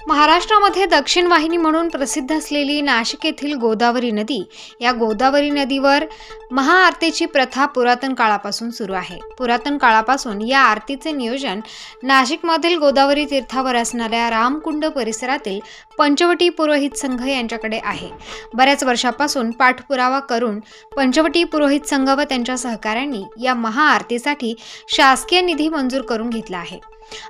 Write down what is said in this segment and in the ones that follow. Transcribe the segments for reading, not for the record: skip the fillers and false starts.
महाराष्ट्रामध्ये दक्षिण वाहिनी म्हणून प्रसिद्ध असलेली नाशिक येथील गोदावरी नदी, या गोदावरी नदीवर महाआरतीची प्रथा पुरातन काळापासून सुरू आहे। पुरातन काळापासून या आरतीचे नियोजन नाशिकमधील गोदावरी तीर्थावर असणाऱ्या रामकुंड परिसरातील पंचवटी पुरोहित संघ यांच्याकडे आहे। बऱ्याच वर्षापासून पाठपुरावा करून पंचवटी पुरोहित संघ व त्यांच्या सहकाऱ्यांनी या महाआरतीसाठी शासकीय निधी मंजूर करून घेतला आहे।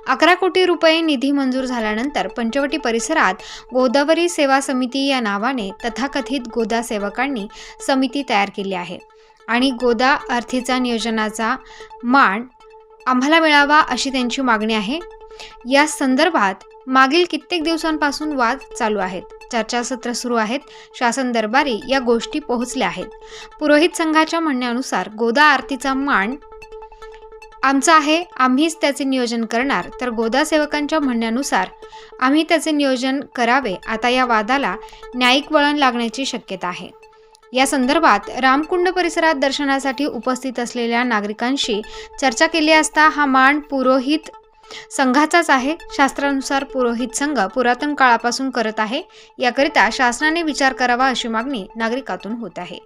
11 कोटी रुपये निधी मंजूर झाल्यानंतर पंचवटी परिसरात गोदावरी सेवा समिती या नावाने तथाकथित गोदा सेवकांनी समिती तयार केली आहे आणि गोदा आरतीचा नियोजनाचा मान आम्हाला मिळावा अशी त्यांची मागणी आहे। या संदर्भात मागील कित्येक दिवसांपासून वाद चालू आहेत, चर्चासत्र सुरू आहेत, शासन दरबारी या गोष्टी पोहोचल्या आहेत। पुरोहित संघाच्या म्हणण्यानुसार गोदा आरतीचा मान आमचा आहे, आम्हीच त्याचे नियोजन करणार, तर गोदा सेवकांच्या म्हणण्यानुसार आम्ही त्याचे नियोजन करावे। आता या वादाला न्यायिक वळण लागण्याची शक्यता आहे। या संदर्भात रामकुंड परिसरात दर्शनासाठी उपस्थित असलेल्या नागरिकांशी चर्चा केली असता हा मान पुरोहित संघाचाच आहे। शास्त्रानुसार पुरोहित संघ पुरातन काळापासून करत आहे, याकरिता शासनाने विचार करावा अशी मागणी नागरिकातून होत आहे।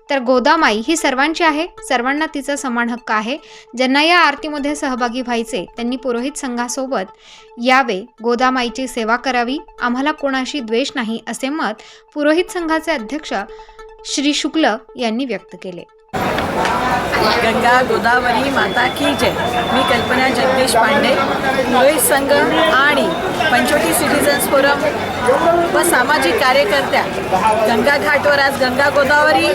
तर गोदामाई ही सर्वांची आहे, सर्वांना तिचा समान हक्क आहे। ज्यांना या आरतीमध्ये सहभागी व्हायचे त्यांनी पुरोहित संघासोबत यावे, गोदामाईची सेवा करावी, आम्हाला कोणाशी द्वेष नाही असे मत पुरोहित संघाचे अध्यक्ष श्री शुक्ल यांनी व्यक्त केले। गंगा गोदावरी माता की जय। मी कल्पना जगदीश पांडे, पुरोहित संघ आणि पंचवटी सिटीजन्स फोरम व सामाजिक कार्यकर्त्या गंगा घाटवर आज गंगा गोदावरी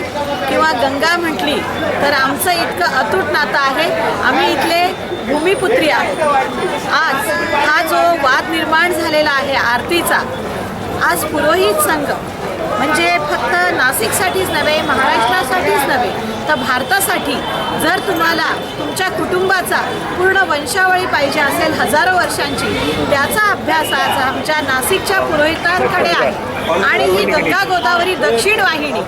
किंवा गंगा म्हटली तर आमचं इतकं अतूट नातं आहे। आम्ही इथले भूमिपुत्री आहोत। आज हा जो वाद निर्माण झालेला आहे आरतीचा, आज पुरोहित संघ म्हणजे फक्त नाशिकसाठीच नव्हे, महाराष्ट्रासाठीच नव्हे तर भारतासाठी जर तुम्हाला तुमच्या कुटुंबाचा पूर्ण वंशावळी पाहिजे असेल हजारो वर्षांची, त्याचा अभ्यास आज आमच्या नाशिकच्या पुरोहितांकडे आहे। आणि ही गंगा गोदावरी दक्षिण वाहिनी,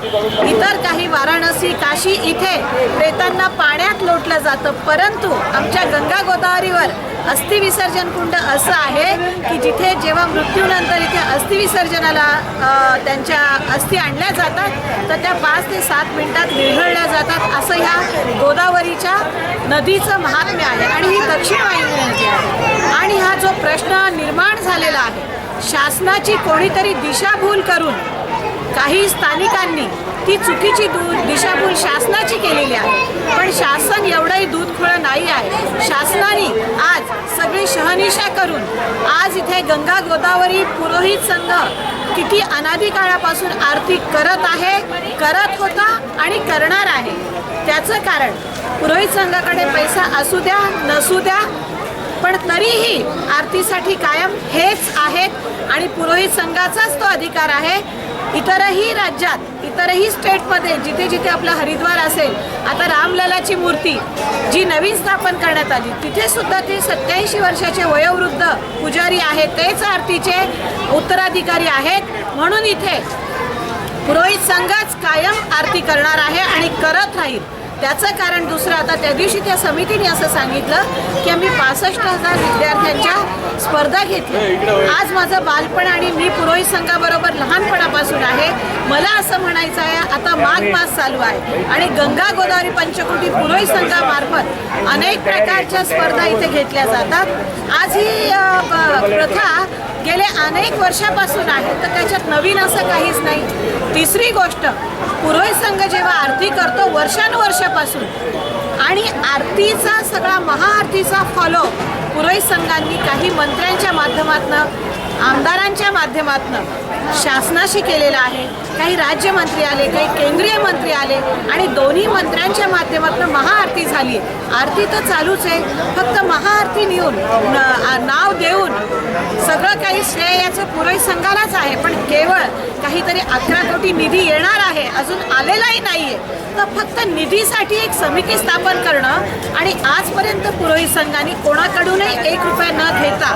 इतर काही वाराणसी काशी इथे प्रेतांना पाण्यात लोटलं जातं, परंतु आमच्या गंगा गोदावरीवर अस्थि विसर्जन कुंड असं आहे की जिथे जेव्हा मृत्यूनंतर इथे अस्थि विसर्जनाला त्यांच्या अस्थि आणल्या जातात तर त्या 5 ते 7 मिनिटात विरघळल्या जातात, असं ह्या गोदावरीच्या नदीचं महात्म्य आहे। आणि ही दक्षिण वाहिनी नदी आहे। आणि हा जो प्रश्न निर्माण झालेला आहे, शासनाची कोणीतरी दिशाभूल करून काही स्थानिकांनी ती चुकीची दिशाभूल शासनाची केलेली आहे। पण शासन एवढंही दूधखोळं नाही आहे। शासनाने आज सगळी शहानिशा करून आज इथे गंगा गोदावरी पुरोहित संघ किती अनादी काळापासून आरती करत आहे, करत होता आणि करणार आहे। त्याचं कारण पुरोहित संघाकडे पैसा असू द्या नसू द्या, पण तरीही आरतीसाठी कायम हेच आहेत आणि पुरोहित संघाचाच तो अधिकार आहे। इतरही राज्यात, इतरही स्टेटमध्ये जिथे जिथे आपलं हरिद्वार असेल, आता रामललाची मूर्ती जी नवीन स्थापन करण्यात आली तिथे सुद्धा ते 87 वर्षाचे वयोवृद्ध पुजारी आहेत, तेच आरतीचे उत्तराधिकारी आहेत। म्हणून इथे पुरोहित संघच कायम आरती करणार आहे आणि करत राहील। त्याचं कारण दुसरं, आता त्या दिवशी त्या समितीने असं सांगितलं की आम्ही 65,000 विद्यार्थ्यांच्या स्पर्धा घेतल्या। आज माझं बालपण आणि मी पुरोहित संघाबरोबर लहानपणापासून आहे। मला असं म्हणायचं आहे, आता माघ मास चालू आहे आणि गंगा गोदावरी पंचकोटी पुरोहित संघामार्फत अनेक प्रकारच्या स्पर्धा इथे घेतल्या जातात। आज ही प्रथा गेले अनेक वर्षापासून आहे, तर त्याच्यात नवीन असं काहीच नाही। तिसरी गोष्ट, पुरोहित संघ जेव्हा आरती करतो वर्षानुवर्षापासून, आणि आरतीचा सगळा महाआरतीचा फॉलो पुरोहित संघांनी काही मंत्र्यांच्या माध्यमातून, आमदारांच्या माध्यमातून शासनाशी केलेला आहे। काही राज्यमंत्री आले, काही केंद्रीय मंत्री आले आणि दोन्ही मंत्र्यांच्या माध्यमातून महाआरती झाली। आरती तर चालूच आहे, फक्त महाआरती नेऊन नाव देऊन सगळं काही श्रेय याचं पुरोहित संघालाच आहे। पण केवळ काहीतरी 11 कोटी निधी येणार आहे, अजून आलेलाही नाही आहे, तर फक्त निधीसाठी एक समिती स्थापन करणं आणि आजपर्यंत पुरोहित संघाने कोणाकडूनही 1 रुपया न घेता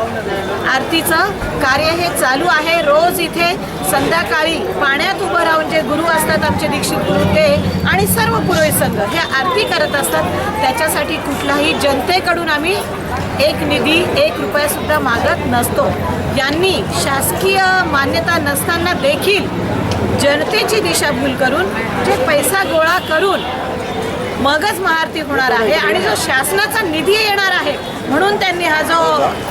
आरतीचं कार्य हे चालू आहे. रोज इथे संध्याकाळी पाण्यात उभं राहून जे गुरु असतात आमचे दीक्षित गुरु ते आणि सर्व पुरोहित संघ हे आरती करत असतात. त्याच्यासाठी कुठलाही जनतेकडून आम्ही एक निधी 1 रुपयासुद्धा मागत नसतो. यांनी शासकीय मान्यता नसताना देखील जनतेची दिशाभूल करून जे पैसा गोळा करून मगच महाआरती होणार आहे आणि जो शासनाचा निधी येणार आहे म्हणून त्यांनी हा जो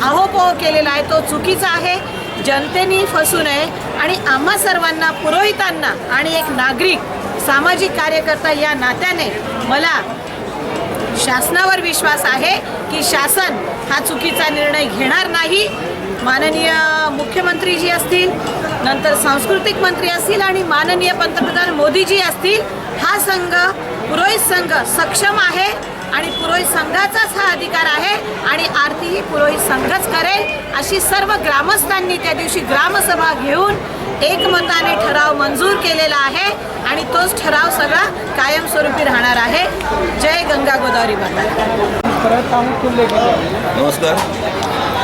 आहोपोह केलेला आहे तो चुकीचा आहे. जनतेने फसू नये आणि आम्हा सर्वांना पुरोहितांना आणि एक नागरिक सामाजिक कार्यकर्ता या नात्याने मला शासनावर विश्वास आहे की शासन हा चुकीचा निर्णय घेणार नाही. माननीय मुख्यमंत्रीजी असतील, नंतर सांस्कृतिक मंत्री असतील आणि माननीय पंतप्रधान मोदीजी असतील, हा संघ पुरोहित संघ सक्षम आहे आणि पुरोहित संघाचाच हा अधिकार आहे आणि आरती ही पुरोहित संघच करेल अशी सर्व ग्रामस्थांनी त्या दिवशी ग्रामसभा घेऊन एकमताने ठराव मंजूर केलेला आहे आणि तोच ठराव सगळा कायमस्वरूपी राहणार आहे. जय गंगा गोदावरी माता. नमस्कार.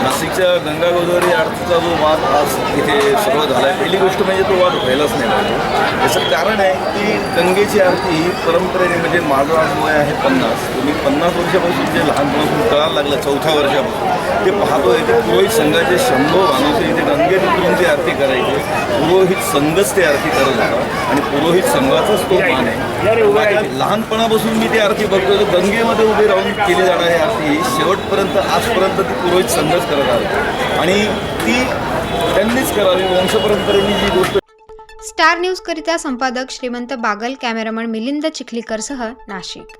नाशिकच्या गंगा गोदावरी आरतीचा जो वाद आज इथे सुरुवात झाला आहे, पहिली गोष्ट म्हणजे तो वाद व्हायलाच नाही पाहिजे. याचं कारण आहे की गंगेची आरती ही परंपरेने म्हणजे माझं आज वय आहे 50. मी 50 वर्षापासून जे लहानपणापासून कळायला लागलं 4थ्या वर्षापासून ते पाहतोय ते पुरोहित संघाचे 100 माणूस इथे गंगेत उतरून ती आरती करायचे. पुरोहित संघच ते आरती करत होता आणि पुरोहित संघाचाच तो मान आहे. लहानपणापासून मी ती आरती बघतोय तर गंगेमध्ये उभी राहून केली जाणारी आरती शेवटपर्यंत आजपर्यंत ती पुरोहित संघच करत आहे आणि ती त्यांनीच करावी. वंशपरंपरेने जी गोष्ट. स्टार न्यूजकरिता संपादक श्रीमंत बागल, कॅमेरामन मिलिंद चिखलीकरसह नाशिक.